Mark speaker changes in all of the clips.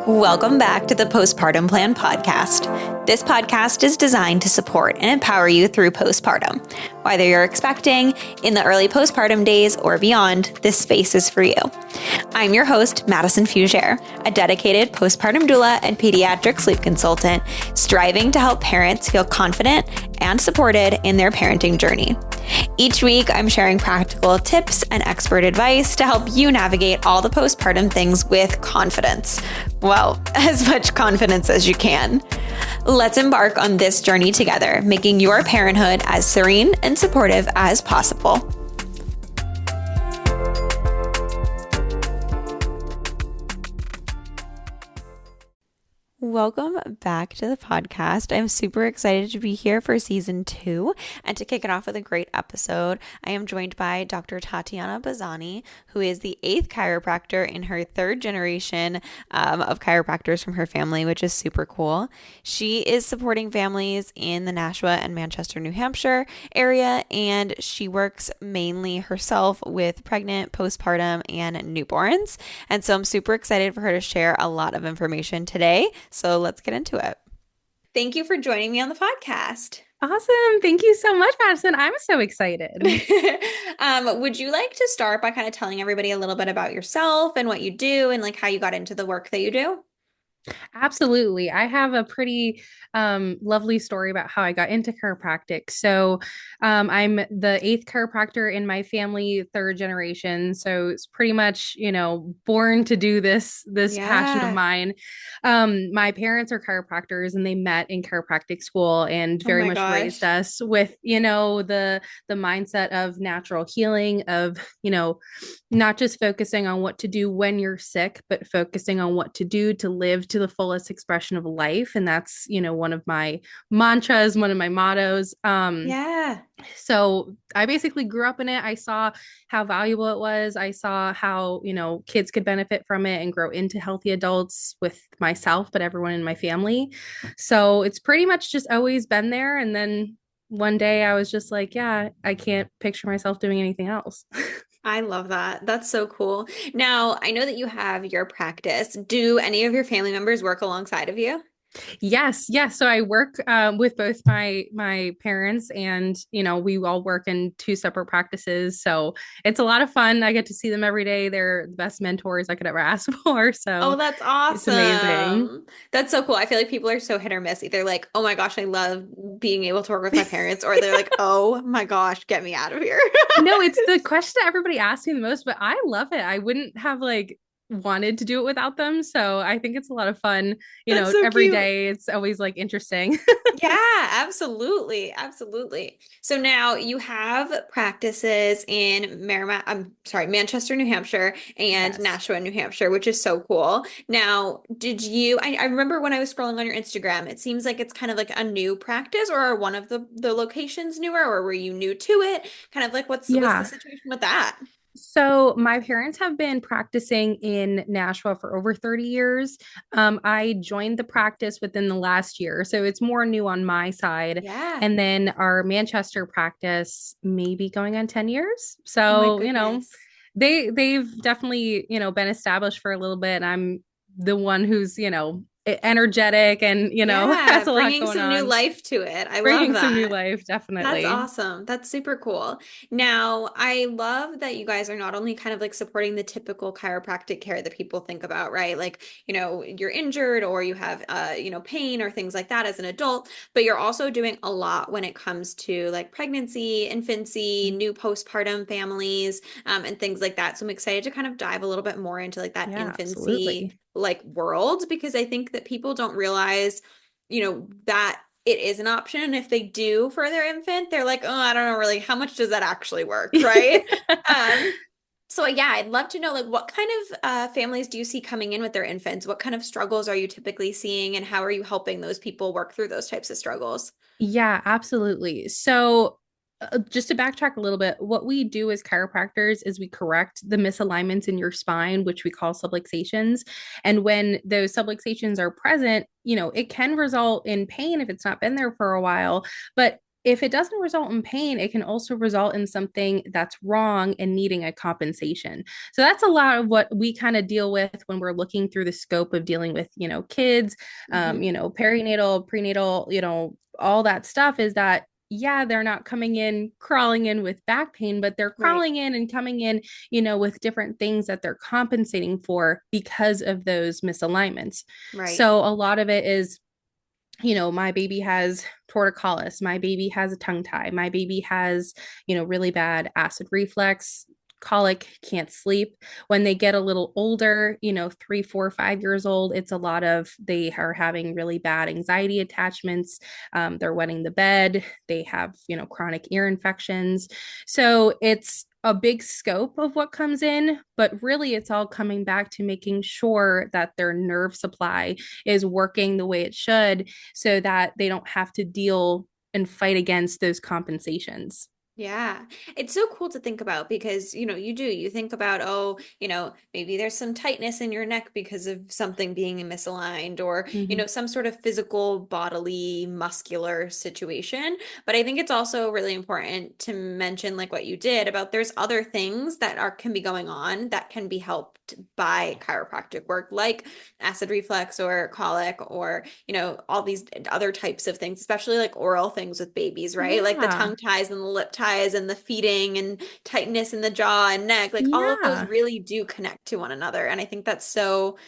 Speaker 1: Welcome back to the Postpartum Plan podcast. This podcast is designed to support and empower you through postpartum. Whether you're expecting, in the early postpartum days, or beyond, this space is for you. I'm your host, Madison Fugere, a dedicated postpartum doula and pediatric sleep consultant, striving to help parents feel confident and supported in their parenting journey. Each week, I'm sharing practical tips and expert advice to help you navigate all the postpartum things with confidence. Well, as much confidence as you can. Let's embark on this journey together, making your parenthood as serene and supportive as possible. Welcome back to the podcast. I'm super excited to be here for season 2 and to kick it off with a great episode. I am joined by Dr. Tatiana Bazzani, who is the 8th chiropractor in her 3rd generation of chiropractors from her family, which is super cool. She is supporting families in the Nashua and Manchester, New Hampshire area, and she works mainly herself with pregnant, postpartum, and newborns. And so I'm super excited for her to share a lot of information today. So let's get into it. Thank you for joining me on the podcast.
Speaker 2: Awesome. Thank you so much, Madison. I'm so excited.
Speaker 1: Would you like to start by kind of telling everybody a little bit about yourself and what you do and like how you got into the work that you do?
Speaker 2: Absolutely. I have a pretty lovely story about how I got into chiropractic. So I'm the 8th chiropractor in my family, 3rd generation. So it's pretty much, born to do this passion of mine. My parents are chiropractors and they met in chiropractic school and very much raised us with, the mindset of natural healing, of, not just focusing on what to do when you're sick, but focusing on what to do to live to the fullest expression of life. And that's, one of my mantras, one of my mottos. So I basically grew up in it. I saw how valuable it was. I saw how, kids could benefit from it and grow into healthy adults with myself, but everyone in my family. So it's pretty much just always been there. And then one day I was just like, yeah, I can't picture myself doing anything else.
Speaker 1: I love that. That's so cool. Now, I know that you have your practice. Do any of your family members work alongside of you?
Speaker 2: Yes. So I work with both my parents, and we all work in 2 separate practices. So it's a lot of fun. I get to see them every day. They're the best mentors I could ever ask for.
Speaker 1: Oh,
Speaker 2: So
Speaker 1: that's
Speaker 2: it's amazing.
Speaker 1: awesome. That's so cool. I feel like people are so hit or miss. Either like, oh my gosh, I love being able to work with my parents, or they're like, oh my gosh, get me out of here.
Speaker 2: No, it's the question that everybody asks me the most, but I love it. I wouldn't have wanted to do it without them. So I think it's a lot of fun.
Speaker 1: That's so
Speaker 2: Every
Speaker 1: cute.
Speaker 2: day it's always interesting.
Speaker 1: Yeah, absolutely. Absolutely. So now you have practices in Manchester, New Hampshire and
Speaker 2: Yes.
Speaker 1: Nashua, New Hampshire, which is so cool. Now, I remember when I was scrolling on your Instagram, it seems like it's kind of like a new practice, or are one of the locations newer, or were you new to it? Kind of like what's the
Speaker 2: Yeah.
Speaker 1: situation with that?
Speaker 2: So my parents have been practicing in Nashua for over 30 years. I joined the practice within the last year, so it's more new on my side.
Speaker 1: Yeah.
Speaker 2: And then our Manchester practice maybe going on 10 years.
Speaker 1: Oh my
Speaker 2: So,
Speaker 1: goodness.
Speaker 2: they've definitely, been established for a little bit. And I'm the one who's, energetic and,
Speaker 1: Yeah,
Speaker 2: has a lot
Speaker 1: bringing
Speaker 2: going
Speaker 1: some new
Speaker 2: on,
Speaker 1: life to it. I love
Speaker 2: bringing some new
Speaker 1: that.
Speaker 2: life,
Speaker 1: That's
Speaker 2: definitely.
Speaker 1: awesome. That's super cool. Now, I love that you guys are not only kind of like supporting the typical chiropractic care that people think about, right? Like, you're injured or you have, pain or things like that as an adult, but you're also doing a lot when it comes to like pregnancy, infancy, new postpartum families, and things like that. So I'm excited to kind of dive a little bit more into like that
Speaker 2: Yeah,
Speaker 1: infancy
Speaker 2: absolutely.
Speaker 1: like world, because I think that people don't realize, that it is an option. And if they do for their infant, they're like, oh, I don't know really how much does that actually work, right? Um, so yeah, I'd love to know like what kind of families do you see coming in with their infants? What kind of struggles are you typically seeing, and how are you helping those people work through those types of struggles?
Speaker 2: Yeah, absolutely. So, just to backtrack a little bit, what we do as chiropractors is we correct the misalignments in your spine, which we call subluxations. And when those subluxations are present, it can result in pain if it's not been there for a while. But if it doesn't result in pain, it can also result in something that's wrong and needing a compensation. So that's a lot of what we kind of deal with when we're looking through the scope of dealing with, kids,
Speaker 1: Hmm.
Speaker 2: perinatal, prenatal, all that stuff is that yeah, they're not coming in crawling in with back pain, but they're
Speaker 1: Right.
Speaker 2: crawling in and coming in, with different things that they're compensating for because of those misalignments.
Speaker 1: Right.
Speaker 2: So a lot of it is, my baby has torticollis, my baby has a tongue tie, my baby has, really bad acid reflux, colic, can't sleep. When they get a little older, 3, 4, 5 years old, it's a lot of they are having really bad anxiety attachments. They're wetting the bed. They have, chronic ear infections. So it's a big scope of what comes in, but really it's all coming back to making sure that their nerve supply is working the way it should so that they don't have to deal and fight against those compensations.
Speaker 1: Yeah. It's so cool to think about because, you think about, oh, maybe there's some tightness in your neck because of something being misaligned or,
Speaker 2: Mm-hmm.
Speaker 1: some sort of physical, bodily, muscular situation. But I think it's also really important to mention, like what you did, about there's other things that can be going on that can be helped by chiropractic work, like acid reflux or colic or, all these other types of things, especially like oral things with babies, right? Like the
Speaker 2: Yeah.
Speaker 1: tongue ties and the lip ties and the feeding and tightness in the jaw and neck, like all of those
Speaker 2: Yeah.
Speaker 1: really do connect to one another. And I think that's so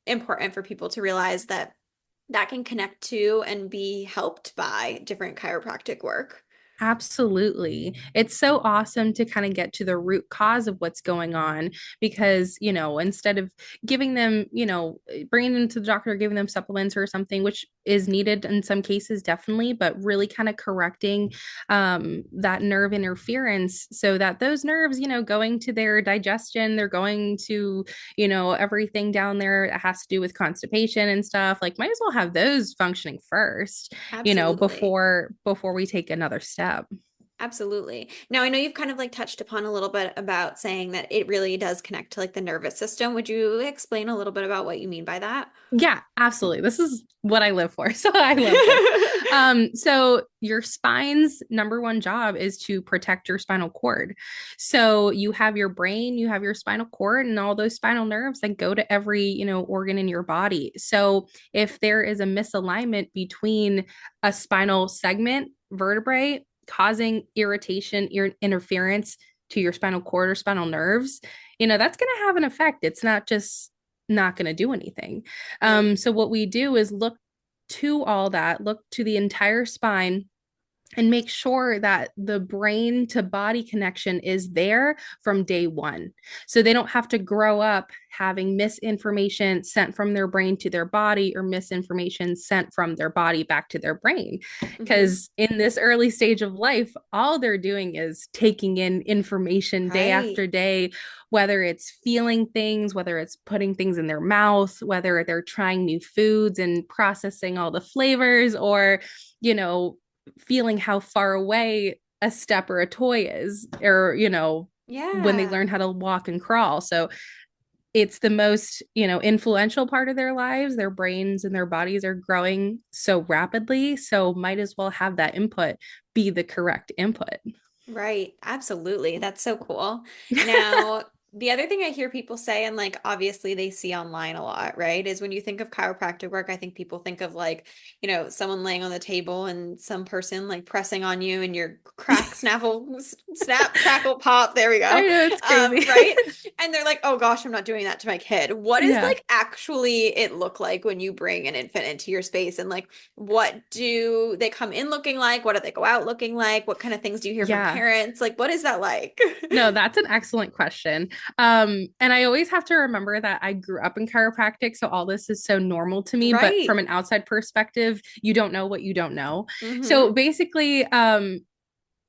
Speaker 1: important for people to realize that that can connect to and be helped by different chiropractic work.
Speaker 2: Absolutely. It's so awesome to kind of get to the root cause of what's going on because, instead of giving them, bringing them to the doctor, giving them supplements or something, which is needed in some cases, definitely, but really kind of correcting that nerve interference so that those nerves, going to their digestion, they're going to, everything down there that has to do with constipation and stuff, like might as well have those functioning first,
Speaker 1: Absolutely.
Speaker 2: before we take another step.
Speaker 1: Absolutely. Now, I know you've kind of like touched upon a little bit about saying that it really does connect to like the nervous system. Would you explain a little bit about what you mean by that?
Speaker 2: Yeah, absolutely. This is what I live for. So I love this. So your spine's number one job is to protect your spinal cord. So you have your brain, you have your spinal cord, and all those spinal nerves that go to every, organ in your body. So if there is a misalignment between a spinal segment, vertebrae, causing irritation, interference to your spinal cord or spinal nerves, that's going to have an effect. It's not just not going to do anything.
Speaker 1: Right.
Speaker 2: So what we do is look to all that, look to the entire spine and make sure that the brain to body connection is there from day one. So they don't have to grow up having misinformation sent from their brain to their body or misinformation sent from their body back to their brain.
Speaker 1: Hmm.
Speaker 2: Because in this early stage of life, all they're doing is taking in information day
Speaker 1: Right.
Speaker 2: after day, whether it's feeling things, whether it's putting things in their mouth, whether they're trying new foods and processing all the flavors, or, you know, feeling how far away a step or a toy is, or, when they
Speaker 1: Yeah.
Speaker 2: learn how to walk and crawl. So it's the most, influential part of their lives. Their brains and their bodies are growing so rapidly. So might as well have that input be the correct input.
Speaker 1: Right. Absolutely. That's so cool. Now, the other thing I hear people say, and like obviously they see online a lot, right, is when you think of chiropractic work, I think people think of like, someone laying on the table and some person like pressing on you and your crack, snaffle, snap, crackle, pop. There we
Speaker 2: I
Speaker 1: go.
Speaker 2: know it's crazy.
Speaker 1: Right. And they're like, oh gosh, I'm not doing that to my kid. What is
Speaker 2: Yeah.
Speaker 1: like actually it look like when you bring an infant into your space and like what do they come in looking like? What do they go out looking like? What kind of things do you hear from
Speaker 2: Yeah.
Speaker 1: parents? Like, what is that like?
Speaker 2: No, that's an excellent question. And I always have to remember that I grew up in chiropractic, so all this is so normal to me, but
Speaker 1: Right.
Speaker 2: from an outside perspective, you don't know what you don't know.
Speaker 1: Mm-hmm.
Speaker 2: So basically,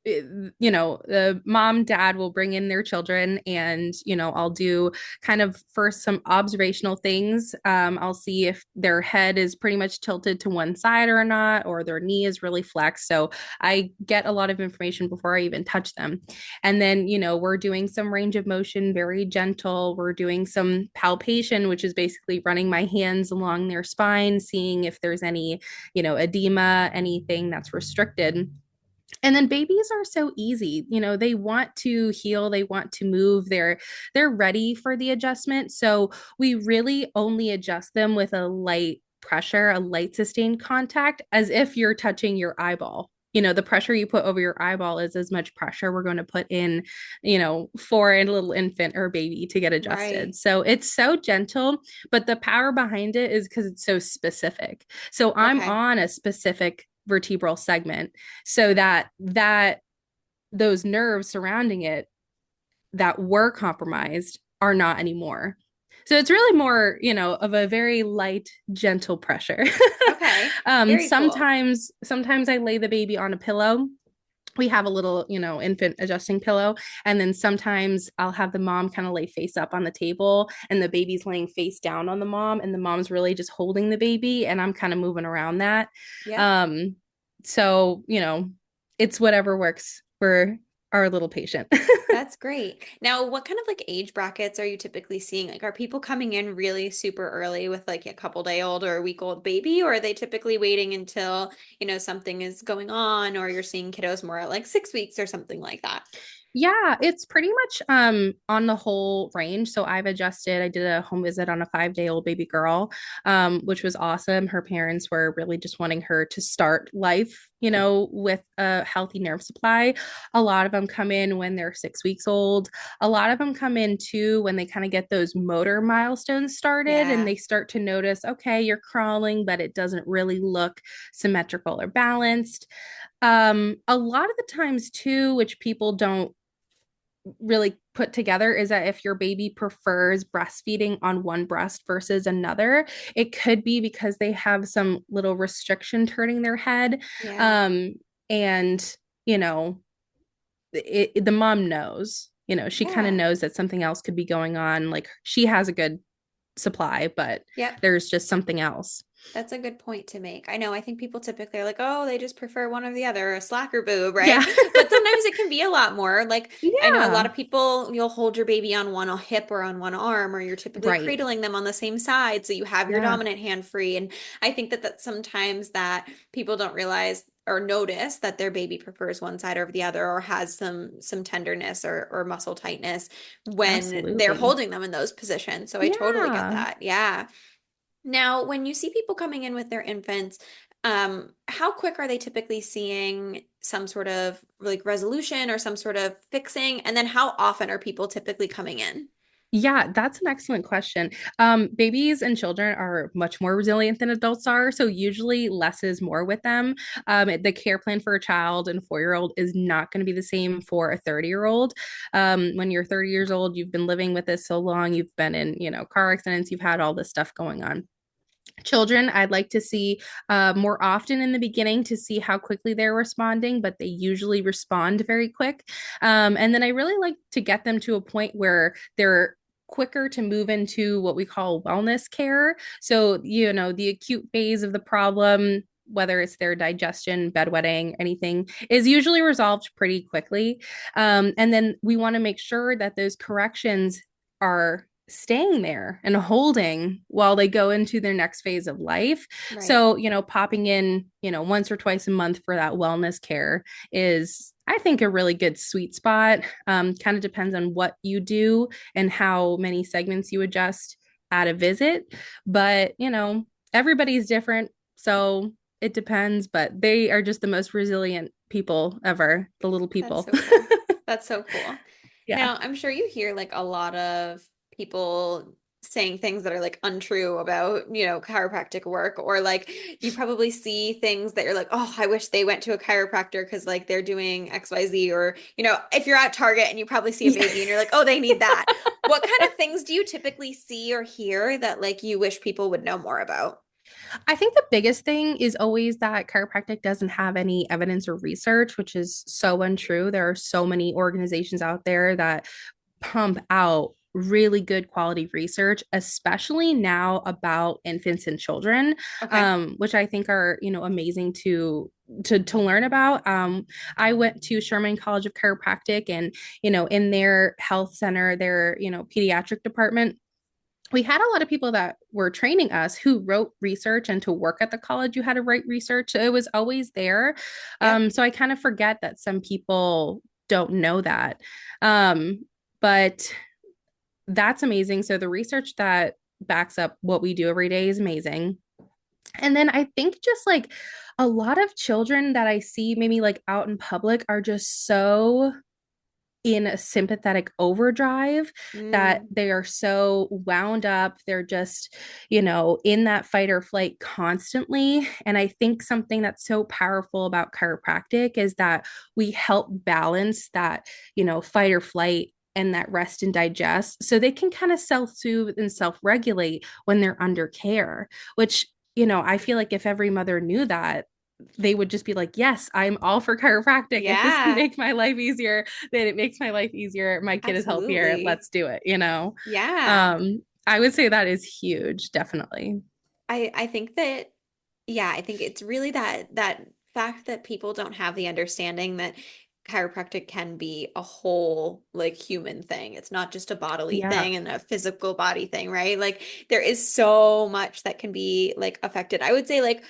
Speaker 2: the mom dad will bring in their children, and I'll do kind of first some observational things. I'll see if their head is pretty much tilted to one side or not, or their knee is really flexed. So I get a lot of information before I even touch them. And then we're doing some range of motion, very gentle. We're doing some palpation, which is basically running my hands along their spine, seeing if there's any edema, anything that's restricted. And then babies are so easy. They want to heal, they want to move, they're ready for the adjustment. So we really only adjust them with a light pressure, a light sustained contact, as if you're touching your eyeball. The pressure you put over your eyeball is as much pressure we're going to put in, for a little infant or baby to get adjusted.
Speaker 1: Right.
Speaker 2: So it's so gentle, but the power behind it is because it's so specific. So I'm
Speaker 1: Okay.
Speaker 2: on a specific vertebral segment, so that those nerves surrounding it that were compromised are not anymore. So it's really more, of a very light, gentle pressure.
Speaker 1: Okay. Very cool.
Speaker 2: Sometimes I lay the baby on a pillow. We have a little, infant adjusting pillow. And then sometimes I'll have the mom kind of lay face up on the table and the baby's laying face down on the mom, and the mom's really just holding the baby and I'm kind of moving around that.
Speaker 1: Yep.
Speaker 2: Um, so, it's whatever works for our little patient.
Speaker 1: That's great. Now, what kind of like age brackets are you typically seeing? Like, are people coming in really super early with like a couple day old or a week old baby, or are they typically waiting until, something is going on, or you're seeing kiddos more at like 6 weeks or something like that?
Speaker 2: Yeah, it's pretty much on the whole range. So I've adjusted. I did a home visit on a 5-day old baby girl, which was awesome. Her parents were really just wanting her to start life, with a healthy nerve supply. A lot of them come in when they're 6 weeks old. A lot of them come in too when they kind of get those motor milestones started and
Speaker 1: Yeah.
Speaker 2: they start to notice, okay, you're crawling, but it doesn't really look symmetrical or balanced. A lot of the times too, which people don't really put together, is that if your baby prefers breastfeeding on one breast versus another, it could be because they have some little restriction turning their head.
Speaker 1: Yeah.
Speaker 2: Um, and, the mom knows, she kind of
Speaker 1: Yeah.
Speaker 2: knows that something else could be going on. Like she has a good supply, but
Speaker 1: Yep.
Speaker 2: there's just something else.
Speaker 1: That's a good point to make. I know, I think people typically are like, oh, they just prefer one or the other, a slacker boob, right?
Speaker 2: Yeah.
Speaker 1: But sometimes it can be a lot more. Like, I know a lot
Speaker 2: Yeah.
Speaker 1: of people, you'll hold your baby on one hip or on one arm, or you're typically
Speaker 2: Right.
Speaker 1: cradling them on the same side. So you have your
Speaker 2: Yeah.
Speaker 1: dominant hand free. And I think that sometimes that people don't realize or notice that their baby prefers one side over the other or has some tenderness or muscle tightness when they're
Speaker 2: Absolutely.
Speaker 1: holding them in those positions. So I totally get
Speaker 2: Yeah.
Speaker 1: that. Yeah. Now, when you see people coming in with their infants, how quick are they typically seeing some sort of like resolution or some sort of fixing? And then how often are people typically coming in?
Speaker 2: Yeah, that's an excellent question. Babies and children are much more resilient than adults are, so usually less is more with them. The care plan for a child and a 4-year old is not going to be the same for a 30-year-old. When you're 30 years old, you've been living with this so long, you've been in, car accidents, you've had all this stuff going on. Children, I'd like to see more often in the beginning to see how quickly they're responding, but they usually respond very quick. And then I really like to get them to a point where they're quicker to move into what we call wellness care. So, the acute phase of the problem, whether it's their digestion, bedwetting, anything, is usually resolved pretty quickly. And then we want to make sure that those corrections are staying there and holding while they go into their next phase of life.
Speaker 1: Right.
Speaker 2: So, popping in, once or twice a month for that wellness care is, I think, a really good sweet spot. Kind of depends on what you do and how many segments you adjust at a visit. But, everybody's different. So it depends, but they are just the most resilient people ever, the little
Speaker 1: That's
Speaker 2: people.
Speaker 1: so cool. That's so cool.
Speaker 2: Yeah.
Speaker 1: Now, I'm sure you hear like a lot of people saying things that are like untrue about, chiropractic work, or like you probably see things that you're like, oh, I wish they went to a chiropractor because like they're doing XYZ, or, if you're at Target and you probably see a
Speaker 2: Yeah.
Speaker 1: baby and you're like, oh, they need that. What kind of things do you typically see or hear that like you wish people would know more about?
Speaker 2: I think the biggest thing is always that chiropractic doesn't have any evidence or research, which is so untrue. There are so many organizations out there that pump out really good quality research, especially now about infants and children,
Speaker 1: Okay.
Speaker 2: which I think are, amazing to learn about. I went to Sherman College of Chiropractic, and in their health center, their pediatric department, we had a lot of people that were training us who wrote research, and to work at the college you had to write research, so it was always there.
Speaker 1: Yep.
Speaker 2: So I kind of forget that some people don't know that. But that's amazing. So the research that backs up what we do every day is amazing. And then I think just like a lot of children that I see maybe like out in public are just so in a sympathetic overdrive that
Speaker 1: Mm,
Speaker 2: they are so wound up. They're just, in that fight or flight constantly. And I think something that's so powerful about chiropractic is that we help balance that, fight or flight and that rest and digest so they can kind of self soothe and self regulate when they're under care, which, I feel like if every mother knew that, they would just be like, yes, I'm all for chiropractic. If this can
Speaker 1: yeah,
Speaker 2: make my life easier, then it makes my life easier. My kid is healthier.
Speaker 1: absolutely.
Speaker 2: Let's do it.
Speaker 1: Yeah.
Speaker 2: I would say that is huge, definitely.
Speaker 1: I think that yeah, I think it's really that fact that people don't have the understanding that chiropractic can be a whole like human thing. It's not just a bodily
Speaker 2: Yeah.
Speaker 1: thing and a physical body thing, right? Like there is so much that can be like affected. I would say like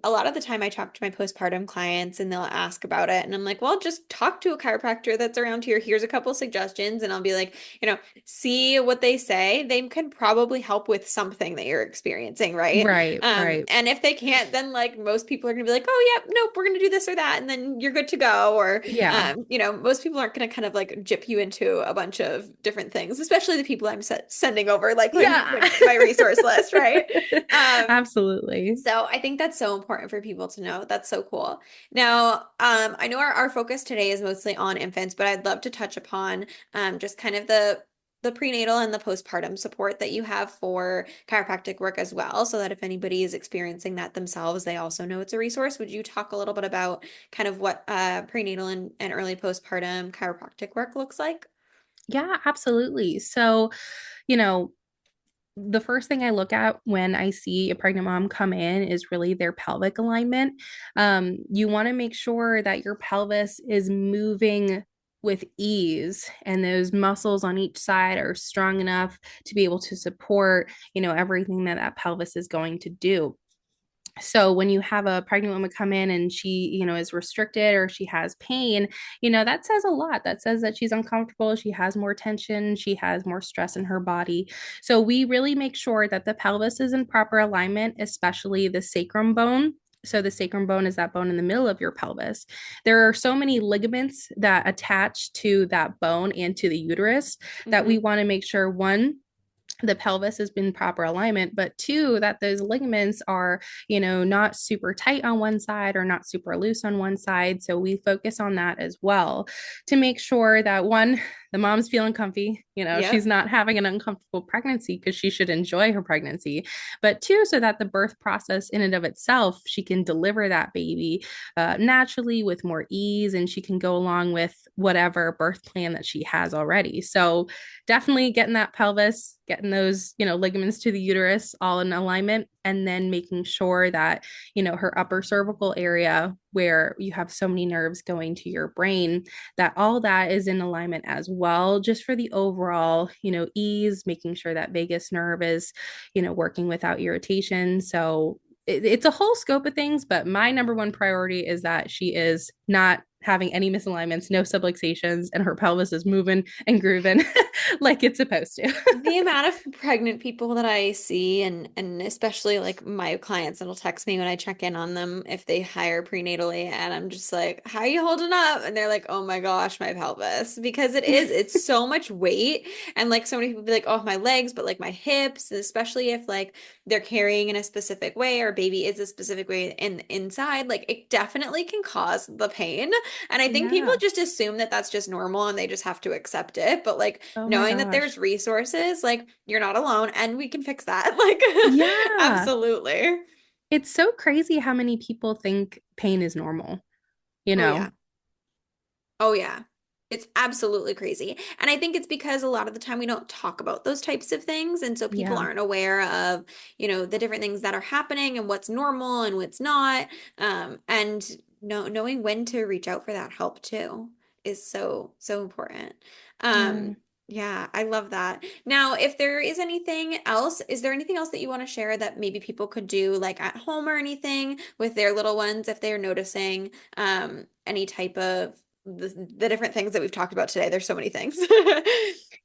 Speaker 1: a lot of the time I talk to my postpartum clients and they'll ask about it and I'm like, well, just talk to a chiropractor that's around here. Here's a couple suggestions and I'll be like, see what they say. They can probably help with something that you're experiencing, right?
Speaker 2: Right, right.
Speaker 1: And if they can't, then like most people are gonna be like, oh yeah, nope, we're gonna do this or that, and then you're good to go. Or
Speaker 2: Yeah.
Speaker 1: most people aren't gonna kind of like jip you into a bunch of different things, especially the people I'm sending over like
Speaker 2: Yeah.
Speaker 1: my resource list, right? Um,
Speaker 2: Absolutely.
Speaker 1: so I think that's so important for people to know. That's so cool. Now, I know our focus today is mostly on infants, but I'd love to touch upon just kind of the prenatal and the postpartum support that you have for chiropractic work as well, so that if anybody is experiencing that themselves, they also know it's a resource. Would you talk a little bit about kind of what prenatal and early postpartum chiropractic work looks like?
Speaker 2: Yeah, absolutely. So, you know, the first thing I look at when I see a pregnant mom come in is really their pelvic alignment. You want to make sure that your pelvis is moving with ease and those muscles on each side are strong enough to be able to support, everything that that pelvis is going to do. So when you have a pregnant woman come in and she, is restricted or she has pain, that says a lot. That says that she's uncomfortable, she has more tension, she has more stress in her body. So we really make sure that the pelvis is in proper alignment, especially the sacrum bone. So the sacrum bone is that bone in the middle of your pelvis. There are so many ligaments that attach to that bone and to the uterus that we
Speaker 1: Mm-hmm.
Speaker 2: want to make sure, one, the pelvis has been proper alignment, but two, that those ligaments are, not super tight on one side or not super loose on one side. So we focus on that as well to make sure that, one, the mom's feeling comfy, she's
Speaker 1: Yep.
Speaker 2: not having an uncomfortable pregnancy because she should enjoy her pregnancy, but two, so that the birth process in and of itself, she can deliver that baby naturally with more ease, and she can go along with whatever birth plan that she has already. So definitely getting that pelvis, getting those, ligaments to the uterus all in alignment, and then making sure that, her upper cervical area where you have so many nerves going to your brain, that all that is in alignment as well, just for the overall, ease, making sure that vagus nerve is, working without irritation. So it's a whole scope of things, but my number one priority is that she is not having any misalignments, no subluxations, and her pelvis is moving and grooving like it's supposed to.
Speaker 1: The amount of pregnant people that I see and especially like my clients that'll text me when I check in on them if they hire prenatally and I'm just like, how are you holding up? And they're like, oh my gosh, my pelvis. Because it's so much weight. And like so many people be like, oh, my legs, but like my hips, especially if like they're carrying in a specific way or baby is a specific way in inside, like it definitely can cause the pain. And I think people
Speaker 2: Yeah.
Speaker 1: just assume that that's just normal and they just have to accept it. But like
Speaker 2: Oh my
Speaker 1: knowing that there's
Speaker 2: gosh.
Speaker 1: resources, like you're not alone and we can fix that. Like,
Speaker 2: Yeah.
Speaker 1: absolutely.
Speaker 2: It's so crazy how many people think pain is normal, you
Speaker 1: Oh,
Speaker 2: know?
Speaker 1: yeah. Oh, yeah. It's absolutely crazy. And I think it's because a lot of the time we don't talk about those types of things. And so people
Speaker 2: Yeah.
Speaker 1: aren't aware of, the different things that are happening and what's normal and what's not. And knowing when to reach out for that help too is so, so important.
Speaker 2: Yeah.
Speaker 1: Um, Yeah, I love that. Now, if there is anything else, is there anything else that you want to share that maybe people could do like at home or anything with their little ones if they're noticing any type of the different things that we've talked about today? There's so many things.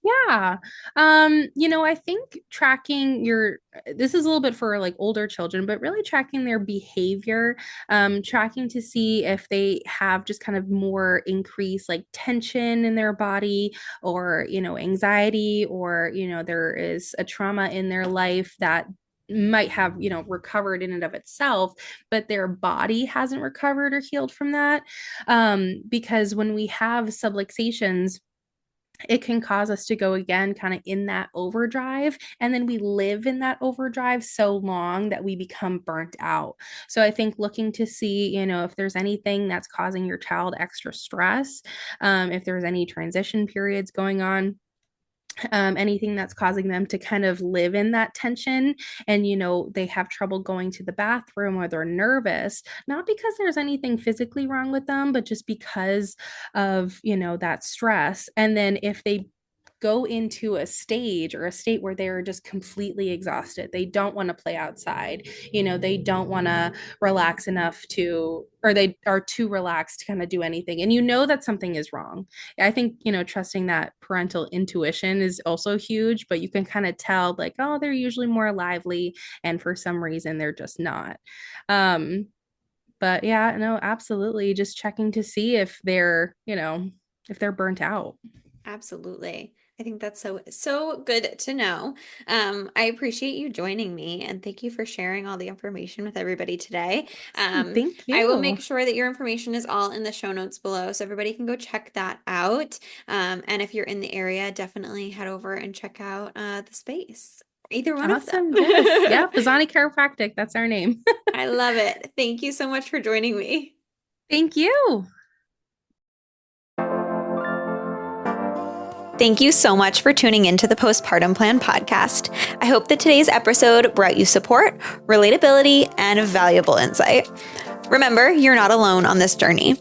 Speaker 2: Yeah. I think tracking this is a little bit for like older children, but really tracking their behavior, tracking to see if they have just kind of more increased like tension in their body or, anxiety or, there is a trauma in their life that might have recovered in and of itself, but their body hasn't recovered or healed from that, because when we have subluxations, it can cause us to go again kind of in that overdrive, and then we live in that overdrive so long that we become burnt out. So I think looking to see if there's anything that's causing your child extra stress, if there's any transition periods going on, anything that's causing them to kind of live in that tension, and they have trouble going to the bathroom or they're nervous, not because there's anything physically wrong with them, but just because of that stress. And then if they go into a stage or a state where they're just completely exhausted, they don't want to play outside, they don't want to relax enough to, or they are too relaxed to kind of do anything, and that something is wrong. I think trusting that parental intuition is also huge, but you can kind of tell like, oh, they're usually more lively, and for some reason they're just not. But yeah, no, absolutely, just checking to see if they're if they're burnt out.
Speaker 1: Absolutely. I think that's so good to know. I appreciate you joining me and thank you for sharing all the information with everybody today.
Speaker 2: Awesome. Thank
Speaker 1: I will make
Speaker 2: you.
Speaker 1: sure that your information is all in the show notes below so everybody can go check that out. And if you're in the area, definitely head over and check out the space. Either one of them.
Speaker 2: Awesome. Yes. Yeah. Bazzani Chiropractic. That's our name.
Speaker 1: I love it. Thank you so much for joining me.
Speaker 2: Thank you.
Speaker 1: Thank you so much for tuning into the Postpartum Plan podcast. I hope that today's episode brought you support, relatability, and valuable insight. Remember, you're not alone on this journey.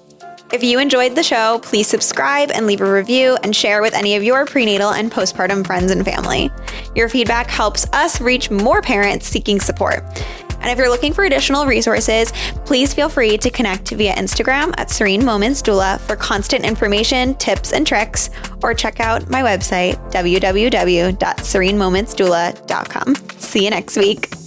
Speaker 1: If you enjoyed the show, please subscribe and leave a review and share with any of your prenatal and postpartum friends and family. Your feedback helps us reach more parents seeking support. And if you're looking for additional resources, please feel free to connect via Instagram at Serene Moments Doula for constant information, tips, and tricks, or check out my website, www.serenemomentsdoula.com. See you next week.